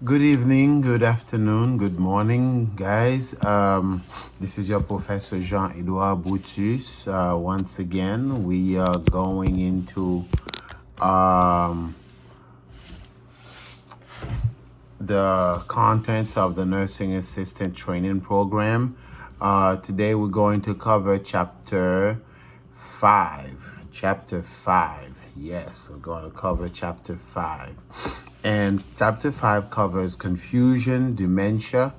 Good evening, good afternoon, good morning, guys. This is your Professor Edouard Brutus. Once again, we are going into the contents of the Nursing Assistant Training Program. Today, we're going to cover Chapter 5. Chapter 5. Yes, we're going to cover Chapter 5. And Chapter 5 covers confusion, dementia,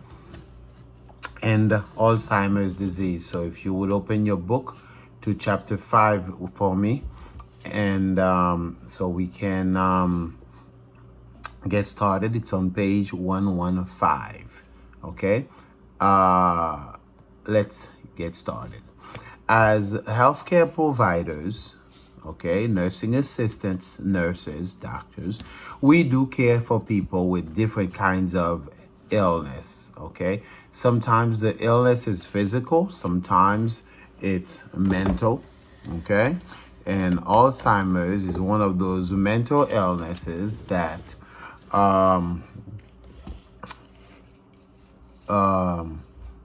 and Alzheimer's disease. So if you would open your book to Chapter 5 for me, and so we can get started. It's on page 115. Okay? Let's get started. As healthcare providers, okay, nursing assistants, nurses, doctors, we do care for people with different kinds of illness, okay? Sometimes the illness is physical, sometimes it's mental, okay? And Alzheimer's is one of those mental illnesses that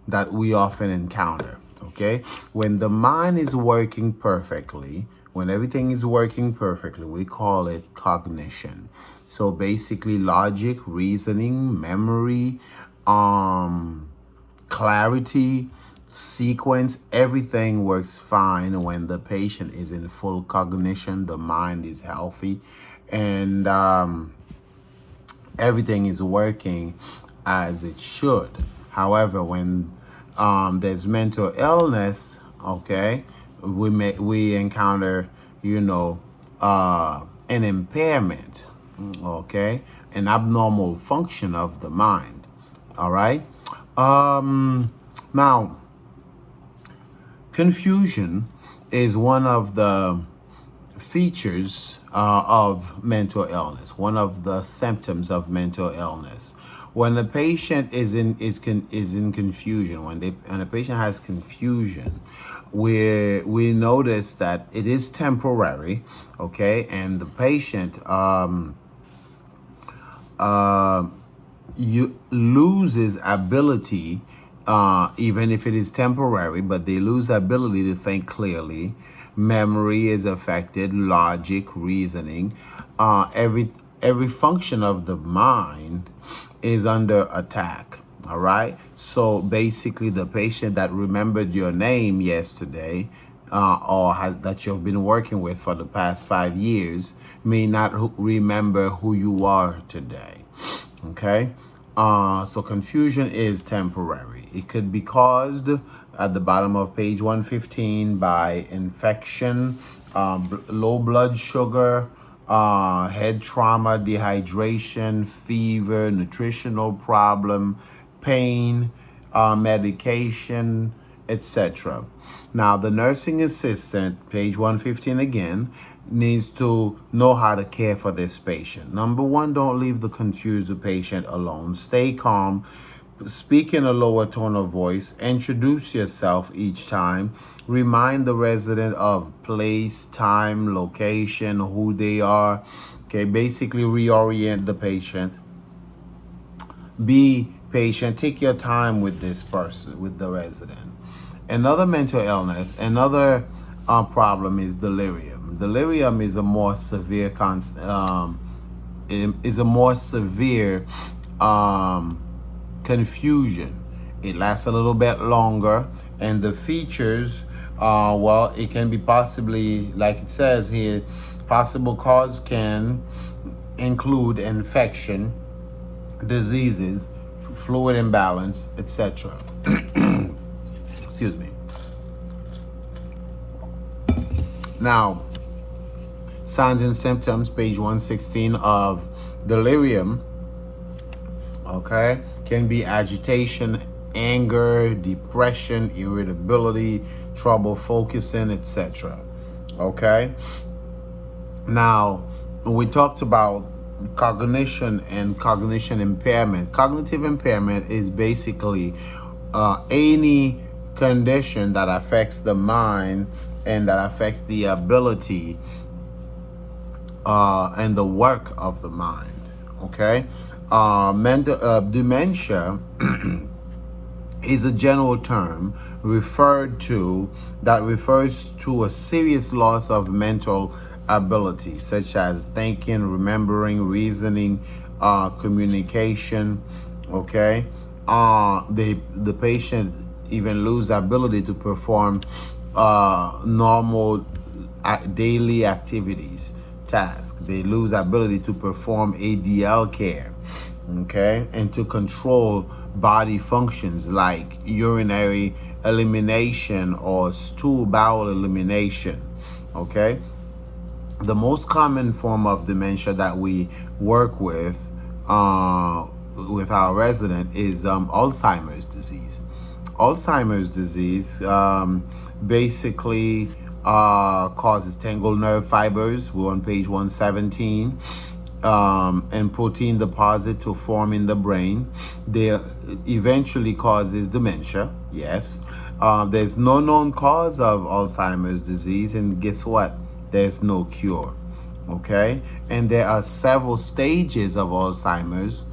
that we often encounter, okay? When the mind is working perfectly, when everything is working perfectly, we call it cognition. So basically logic, reasoning, memory, clarity, sequence, everything works fine when the patient is in full cognition, the mind is healthy, and everything is working as it should. However, when there's mental illness, okay, we encounter, an impairment, okay, an abnormal function of the mind. All right. Now, confusion is one of the features of mental illness, one of the symptoms of mental illness. When the patient is in confusion, when a patient has confusion, we notice that it is temporary, okay, and the patient loses ability, even if it is temporary, but they lose ability to think clearly. Memory is affected, logic, reasoning, every function of the mind is under attack. All right. So basically, the patient that remembered your name yesterday, that you've been working with for the past 5 years, may not remember who you are today. Okay. So confusion is temporary. It could be caused at the bottom of page 115 by infection, low blood sugar, head trauma, dehydration, fever, nutritional problem, pain, medication, etc. Now, the nursing assistant, page 115 again, needs to know how to care for this patient. Number one, don't leave the confused patient alone. Stay calm. Speak in a lower tone of voice. Introduce yourself each time. Remind the resident of place, time, location, who they are. Okay, basically reorient the patient. Be patient. Take your time with this person, with the resident. Another mental illness, another problem is delirium. Delirium is a more severe confusion. It lasts a little bit longer, and the features, it can be possibly, like it says here, possible cause can include infection, diseases, fluid imbalance, etc. Excuse me. Now, signs and symptoms, page 116 of delirium, okay, can be agitation, anger, depression, irritability, trouble focusing, etc. Okay. Now, we talked about cognition and cognition impairment. Cognitive impairment is basically any condition that affects the mind and that affects the ability and the work of the mind. Okay. Dementia is a general term that refers to a serious loss of mental ability, such as thinking, remembering, reasoning, communication. Okay, the patient even lose ability to perform normal daily activities, tasks. They lose ability to perform ADL care, okay, and to control body functions like urinary elimination or stool bowel elimination, okay. The most common form of dementia that we work with our resident is Alzheimer's disease. Alzheimer's disease basically causes tangled nerve fibers. We're on page 117. And protein deposit to form in the brain. They eventually causes dementia. Yes. There's no known cause of Alzheimer's disease, and guess what? There's no cure. Okay, and there are several stages of Alzheimer's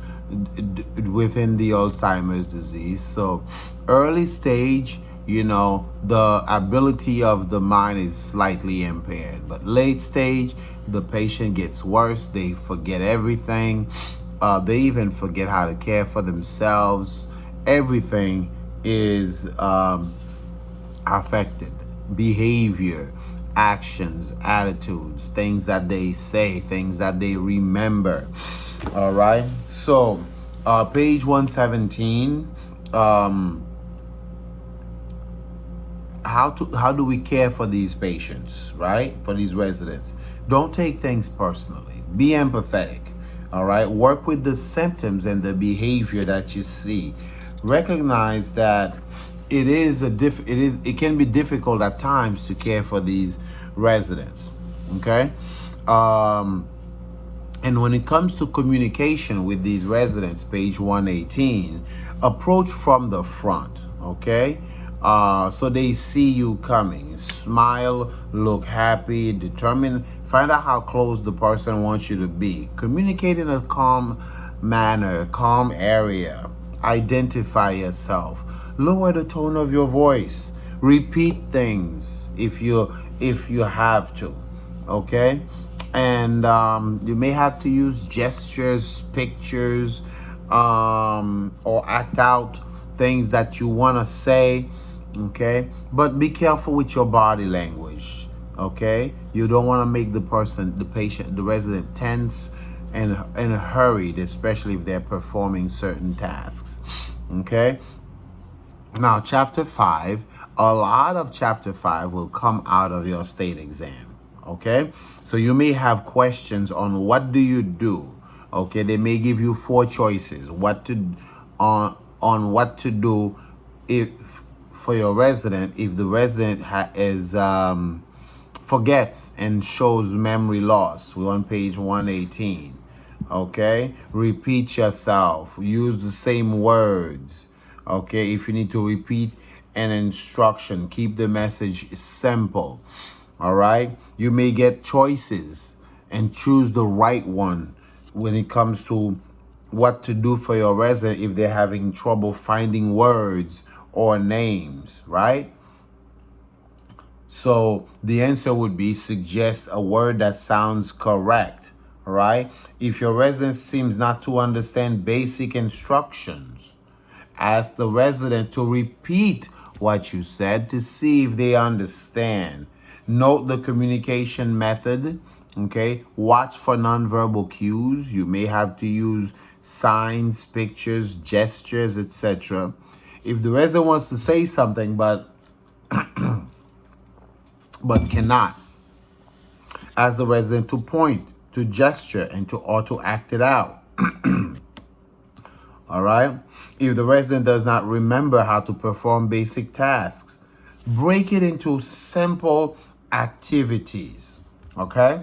within the Alzheimer's disease. So, early stage, the ability of the mind is slightly impaired, but late stage, the patient gets worse. They forget everything. They even forget how to care for themselves. Everything is affected. Behavior, actions, attitudes, things that they say, things that they remember. All right. So, page 117. How do we care for these patients, right? For these residents. Don't take things personally. Be empathetic. All right. Work with the symptoms and the behavior that you see. Recognize that it can be difficult at times to care for these residents. Okay. And when it comes to communication with these residents, page 118, approach from the front. Okay. So they see you coming. Smile, look happy, determine, find out how close the person wants you to be. Communicate in a calm manner, calm area. Identify yourself. Lower the tone of your voice. Repeat things if you have to. Okay? And you may have to use gestures, pictures, or act out things that you want to say. Okay, but be careful with your body language. Okay, you don't want to make the patient, the resident tense and hurried, especially if they're performing certain tasks. Okay, now chapter 5, a lot of chapter 5 will come out of your state exam. Okay, so you may have questions on what do you do. Okay, they may give you 4 choices on what to do if for your resident if the resident forgets and shows memory loss. We're on page 118. Okay, repeat yourself, use the same words. Okay, if you need to repeat an instruction, keep the message simple. All right, you may get choices and choose the right one when it comes to what to do for your resident if they're having trouble finding words or names, right? So the answer would be suggest a word that sounds correct, right? If your resident seems not to understand basic instructions, ask the resident to repeat what you said to see if they understand. Note the communication method, okay? Watch for nonverbal cues. You may have to use signs, pictures, gestures, etc. If the resident wants to say something but cannot, ask the resident to point, to gesture, and to act it out. All right. If the resident does not remember how to perform basic tasks, break it into simple activities. Okay.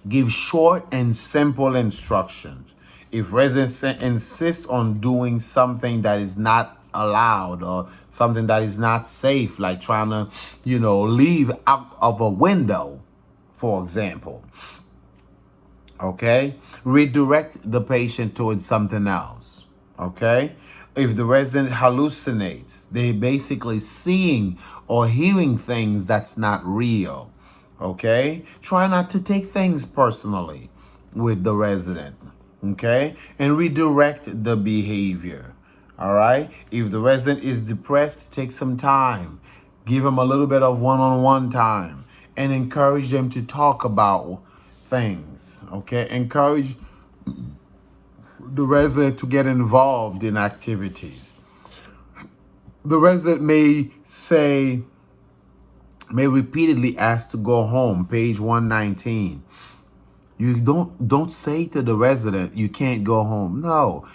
Give short and simple instructions. If residents insist on doing something that is not allowed or something that is not safe, like trying to, leave out of a window, for example, Okay? Redirect the patient towards something else. Okay? If the resident hallucinates, they basically seeing or hearing things that's not real. Okay? Try not to take things personally with the resident. Okay? And redirect the behavior. All right? If the resident is depressed, take some time. Give them a little bit of one-on-one time and encourage them to talk about things. Okay? Encourage the resident to get involved in activities. The resident may repeatedly ask to go home, page 119. You don't say to the resident you can't go home. No.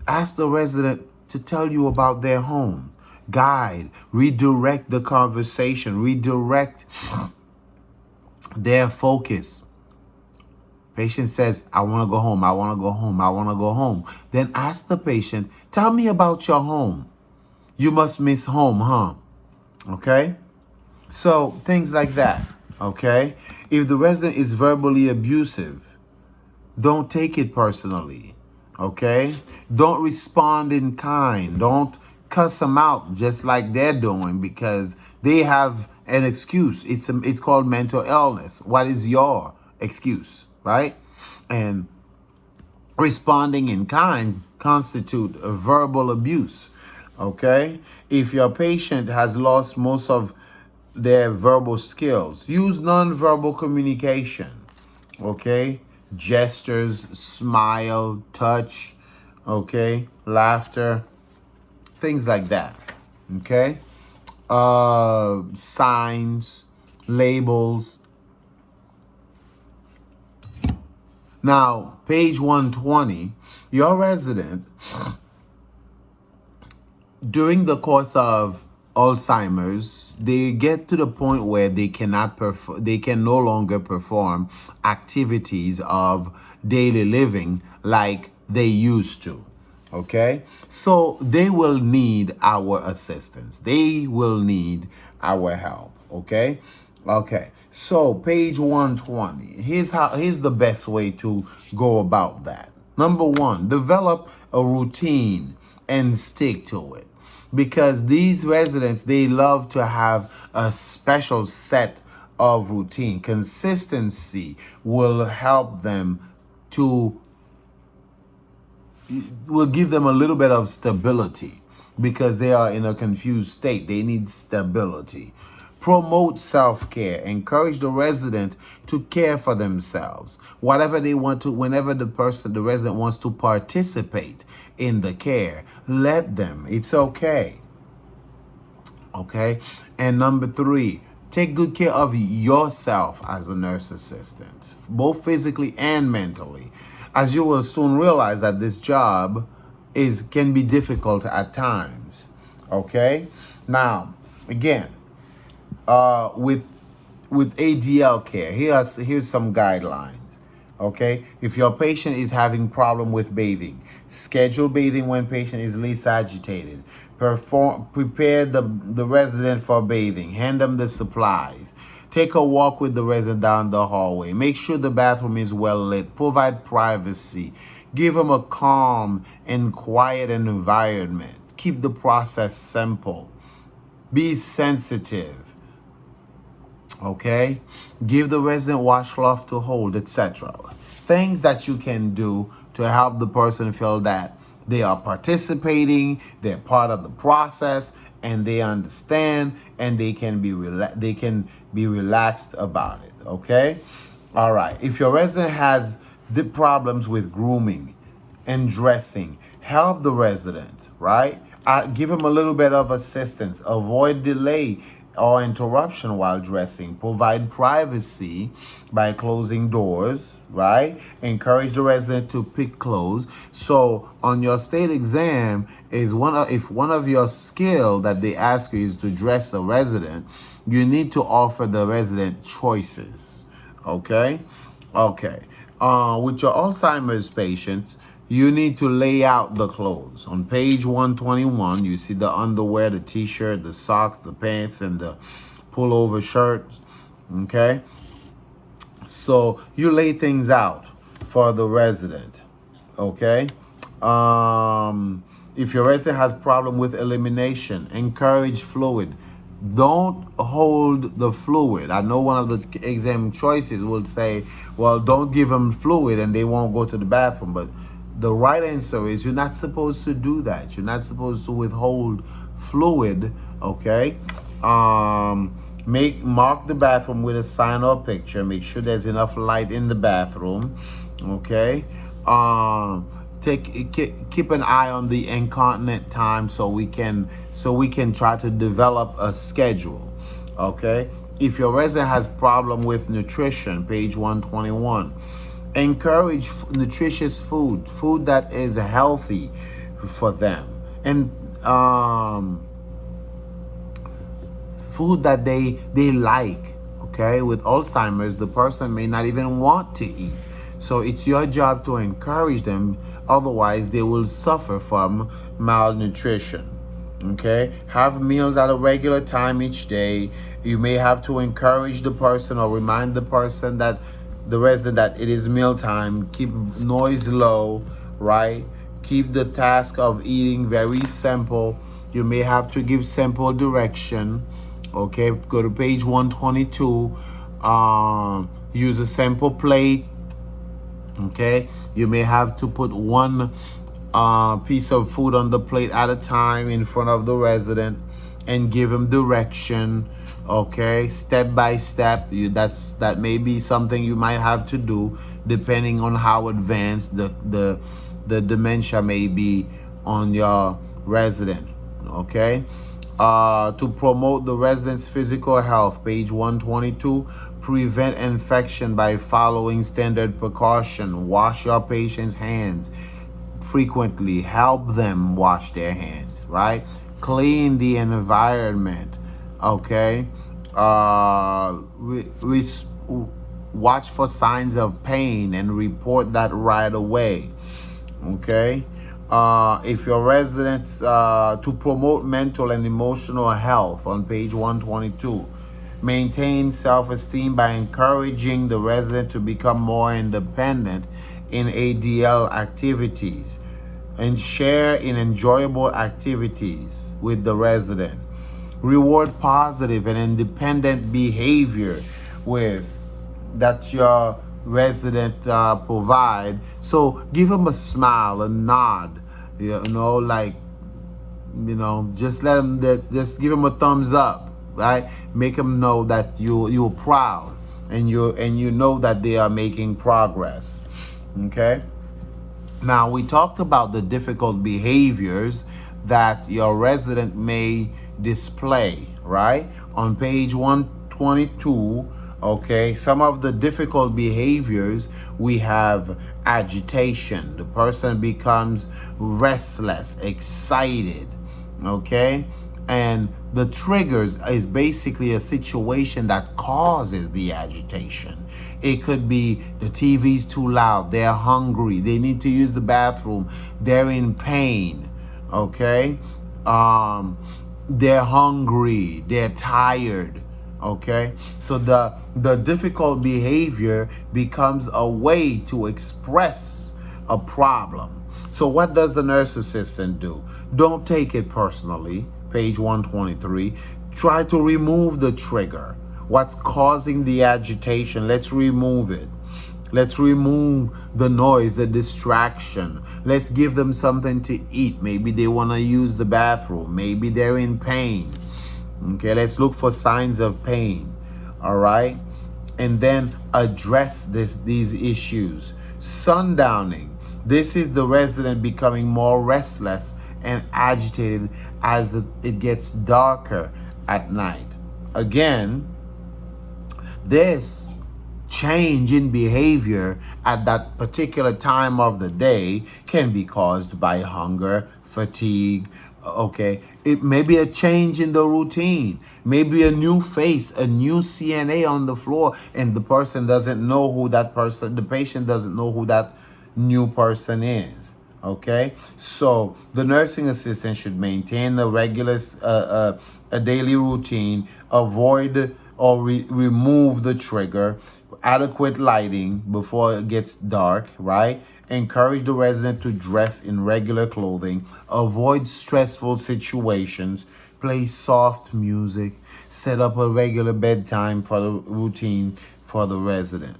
Ask the resident to tell you about their home. Guide, redirect the conversation, redirect their focus. Patient says, I want to go home, I want to go home, I want to go home. Then ask the patient, tell me about your home. You must miss home, huh? Okay? So, things like that. Okay? If the resident is verbally abusive, don't take it personally. Okay? Don't respond in kind. Don't cuss them out just like they're doing because they have an excuse. It's called mental illness. What is your excuse, right? And responding in kind constitute a verbal abuse. Okay? If your patient has lost most of their verbal skills, use nonverbal communication. Okay? Gestures, smile, touch, okay? Laughter, things like that. Okay? Signs, labels. Now, page 120, your resident, during the course of Alzheimer's, they get to the point where they can no longer perform activities of daily living like they used to. Okay? So they will need our assistance. They will need our help. Okay? Okay. So page 120. Here's the best way to go about that. Number one, develop a routine and stick to it. Because these residents, they love to have a special set of routine. Consistency will help them will give them a little bit of stability because they are in a confused state. They need stability. Promote self-care. Encourage the resident to care for themselves. Whatever they want to, whenever the resident wants to participate in the care, let them. It's okay. Okay? And number three, take good care of yourself as a nurse assistant, both physically and mentally, as you will soon realize that this job can be difficult at times. Okay? Now, again, with ADL care, here's some guidelines. Okay, if your patient is having problem with bathing, schedule bathing when patient is least agitated. Prepare the resident for bathing. Hand them the supplies. Take a walk with the resident down the hallway. Make sure the bathroom is well lit. Provide privacy. Give them a calm and quiet environment. Keep the process simple. Be sensitive. Okay? Give the resident washcloth to hold, etc. Things that you can do to help the person feel that they are participating, they're part of the process, and they understand, and they can be relaxed about it. Okay? All right. If your resident has the problems with grooming and dressing, help the resident, right? Give him a little bit of assistance. Avoid delay or interruption while dressing. Provide privacy by closing doors, right? Encourage the resident to pick clothes. So on your state exam, if one of your skill that they ask you is to dress a resident, you need to offer the resident choices. Okay? Okay. With your Alzheimer's patients, you need to lay out the clothes. On page 121, you see the underwear, the t-shirt, the socks, the pants, and the pullover shirts. Okay? So you lay things out for the resident. Okay. If your resident has problem with elimination, encourage fluid. Don't hold the fluid. I know one of the exam choices will say, well, don't give them fluid and they won't go to the bathroom. But the right answer is you're not supposed to do that. You're not supposed to withhold fluid. Okay. Mark the bathroom with a sign or picture. Make sure there's enough light in the bathroom. Okay. Keep an eye on the incontinent time so we can try to develop a schedule. Okay. If your resident has problem with nutrition, page 121, encourage nutritious food that is healthy for them, and food that they like. Okay. With Alzheimer's, the person may not even want to eat, so it's your job to encourage them. Otherwise, they will suffer from malnutrition. Okay. Have meals at a regular time each day. You may have to encourage the person or remind the person that the resident that it is meal time. Keep noise low, right? Keep the task of eating very simple. You may have to give simple direction. Okay, go to page 122. Use a simple plate. Okay, you may have to put one piece of food on the plate at a time in front of the resident and give him direction. Okay, step by step. That may be something you might have to do depending on how advanced the dementia may be on your resident. Okay. To promote the resident's physical health, page 122, prevent infection by following standard precaution. Wash your patient's hands frequently. Help them wash their hands, right? Clean the environment, okay? Watch for signs of pain and report that right away, okay? If your residents, to promote mental and emotional health, on page 122, maintain self-esteem by encouraging the resident to become more independent in ADL activities and share in enjoyable activities with the resident. Reward positive and independent behavior with that your resident provide. So give them a smile, a nod, just let them, just give them a thumbs up, right? Make them know that you're proud and you know that they are making progress. Okay. Now we talked about the difficult behaviors that your resident may display, right? On page 122. Okay, some of the difficult behaviors, we have agitation. The person becomes restless, excited, okay? And the triggers is basically a situation that causes the agitation. It could be the TV's too loud, they're hungry, they need to use the bathroom, they're in pain, okay? They're hungry, they're tired. Okay, so the difficult behavior becomes a way to express a problem. So what does the nurse assistant do? Don't take it personally. Page 123. Try to remove the trigger. What's causing the agitation? Let's remove it. Let's remove the noise, the distraction. Let's give them something to eat. Maybe they want to use the bathroom. Maybe they're in pain. Okay, let's look for signs of pain. All right, and then address these issues. Sundowning. This is the resident becoming more restless and agitated as it gets darker at night. Again, this change in behavior at that particular time of the day can be caused by hunger, fatigue. Okay, it may be a change in the routine, maybe a new face, a new CNA on the floor, and the person doesn't know who that person, the patient doesn't know who that new person is. Okay, so the nursing assistant should maintain a regular, a daily routine, avoid or remove the trigger, adequate lighting before it gets dark, right? Encourage the resident to dress in regular clothing, avoid stressful situations, play soft music, set up a regular bedtime for the routine for the resident.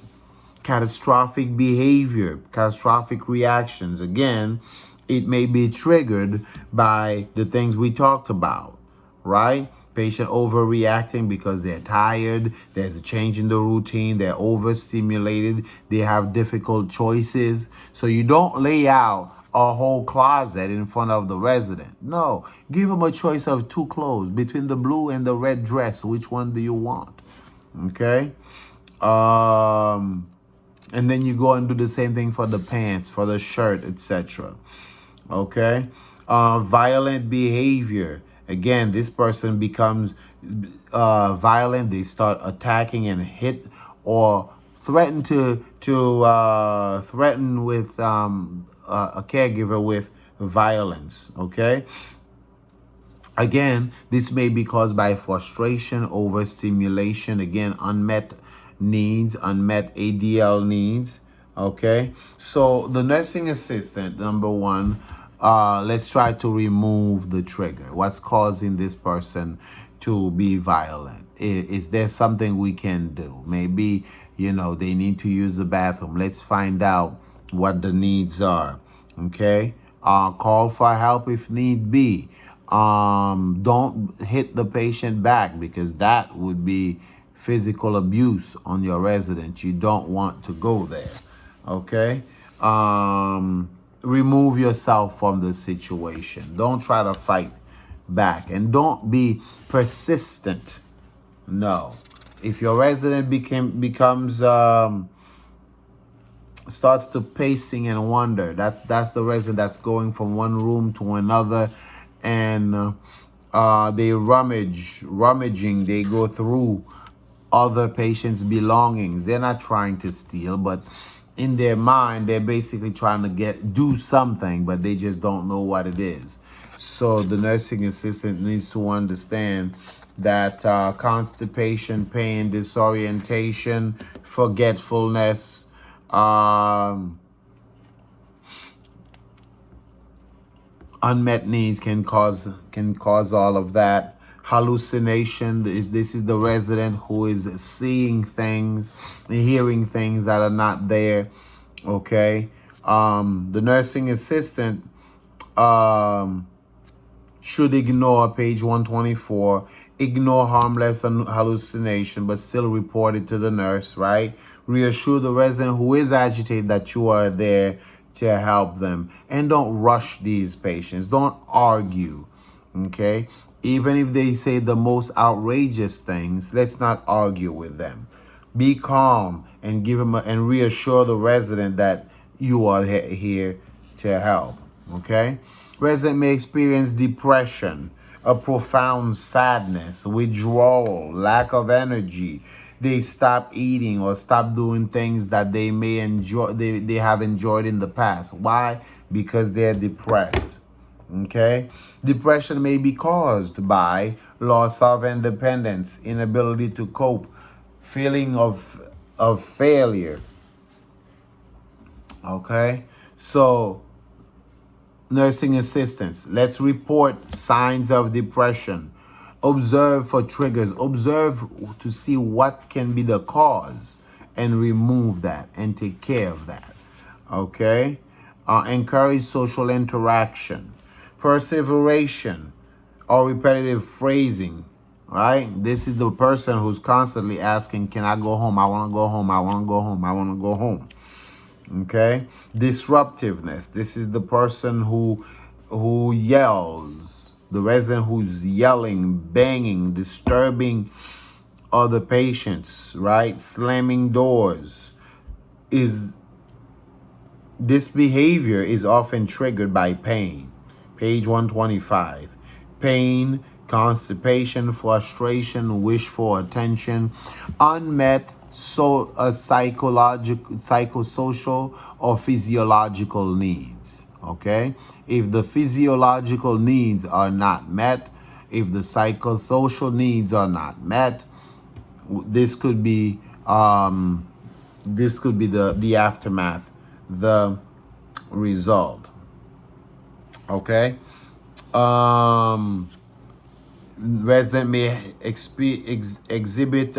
Catastrophic behavior, catastrophic reactions. Again, it may be triggered by the things we talked about, right? Patient overreacting because they're tired, there's a change in the routine, they're overstimulated, they have difficult choices. So you don't lay out a whole closet in front of the resident. No, give them a choice of two clothes between the blue and the red dress. Which one do you want? Okay. And then you go and do the same thing for the pants, for the shirt, etc. Okay. Violent behavior. Again, this person becomes violent. They start attacking and hit or threaten to threaten with a caregiver with violence. Okay. Again, this may be caused by frustration, overstimulation, again, unmet needs, unmet ADL needs. Okay, so the nursing assistant, number one, let's try to remove the trigger. What's causing this person to be violent? Is there something we can do? Maybe, they need to use the bathroom. Let's find out what the needs are. Okay, call for help if need be. Don't hit the patient back, because that would be physical abuse on your resident. You don't want to go there. Okay. Remove yourself from the situation. Don't try to fight back, and don't be persistent. No. If your resident becomes starts to pacing and wander, that's the resident that's going from one room to another, and they rummaging, they go through other patients' belongings. They're not trying to steal, but in their mind, they're basically trying to do something, but they just don't know what it is. So the nursing assistant needs to understand that constipation, pain, disorientation, forgetfulness, unmet needs can cause all of that. Hallucination, this is the resident who is seeing things, hearing things that are not there. Okay. The nursing assistant should ignore page 124, ignore harmless hallucination, but still report it to the nurse, right? Reassure the resident who is agitated that you are there to help them, and don't rush these patients. Don't argue. Okay. Even if they say the most outrageous things, let's not argue with them. Be calm and and reassure the resident that you are here to help. Okay? Resident may experience depression, a profound sadness, withdrawal, lack of energy. They stop eating or stop doing things that they may enjoy, they have enjoyed in the past. Why? Because they're depressed. Okay. Depression may be caused by loss of independence, inability to cope, feeling of failure. Okay. So nursing assistants, let's report signs of depression. Observe for triggers. Observe to see what can be the cause and remove that and take care of that. Okay. Encourage social interaction. Perseveration or repetitive phrasing, right? This is the person who's constantly asking, can I go home? I want to go home. I want to go home. I want to go home. Okay. Disruptiveness. This is the person who yells, the resident who's yelling, banging, disturbing other patients, right? Slamming doors. This behavior is often triggered by pain. Page 125. Pain, constipation, frustration, wish for attention, unmet psychosocial or physiological needs. Okay? If the physiological needs are not met, if the psychosocial needs are not met, this could be This could be the aftermath, the result. Okay. Resident may exhibit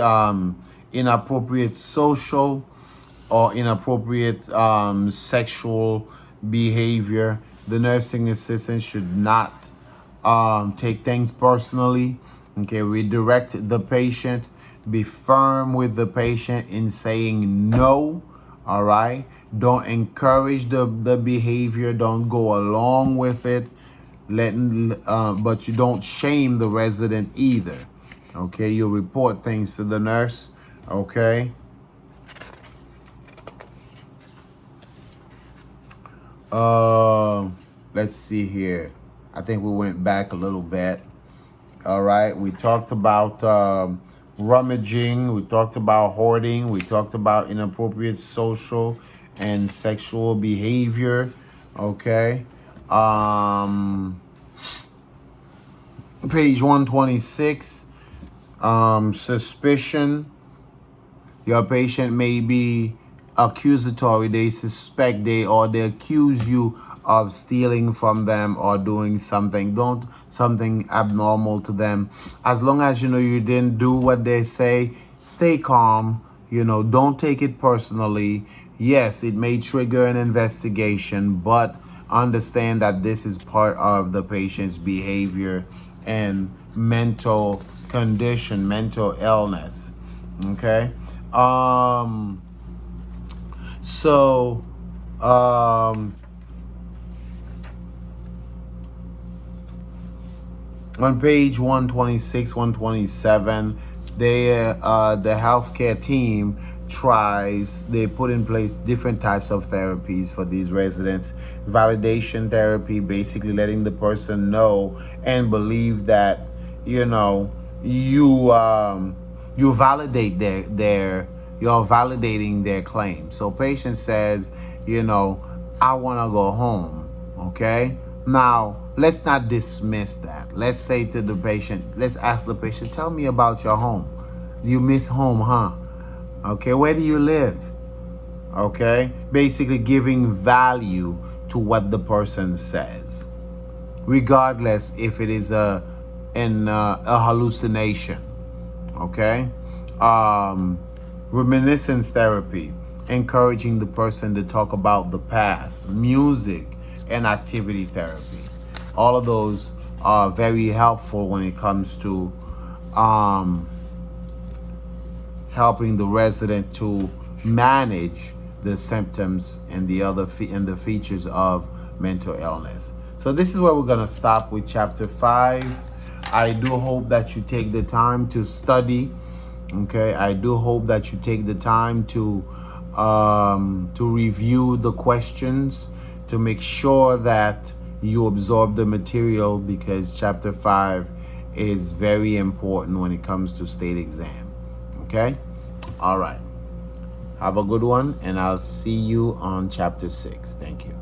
inappropriate social or inappropriate sexual behavior. The nursing assistant should not take things personally. Okay, redirect the patient. Be firm with the patient in saying no. All right. Don't encourage the behavior. Don't go along with it. But you don't shame the resident either. Okay, you report things to the nurse. Okay. Let's see here. I think we went back a little bit. All right, we talked about rummaging. We talked about hoarding. We talked about inappropriate social and sexual behavior. Okay. Page 126. Suspicion. Your patient may be accusatory. They suspect they accuse you of stealing from them or doing something abnormal to them. As long as you didn't do what they say, stay calm. Don't take it personally. Yes, it may trigger an investigation, but understand that this is part of the patient's behavior and mental condition, mental illness. Okay. On page 126, 127, the healthcare team they put in place different types of therapies for these residents. Validation therapy, basically letting the person know and believe that, you validate you're validating their claim. So patient says, I want to go home. Okay. Now, let's not dismiss that. Let's say to the patient, let's ask the patient, tell me about your home. You miss home, huh? Okay, where do you live? Okay, basically giving value to what the person says, regardless if it is a hallucination. Okay, reminiscence therapy, encouraging the person to talk about the past, music, and activity therapy. All of those are very helpful when it comes to helping the resident to manage the symptoms and the features of mental illness. So this is where we're going to stop with chapter 5. I do hope that you take the time to study. Okay, I do hope that you take the time to review the questions, to make sure that you absorb the material, because chapter 5 is very important when it comes to state exam. Okay? All right. Have a good one, and I'll see you on chapter 6. Thank you.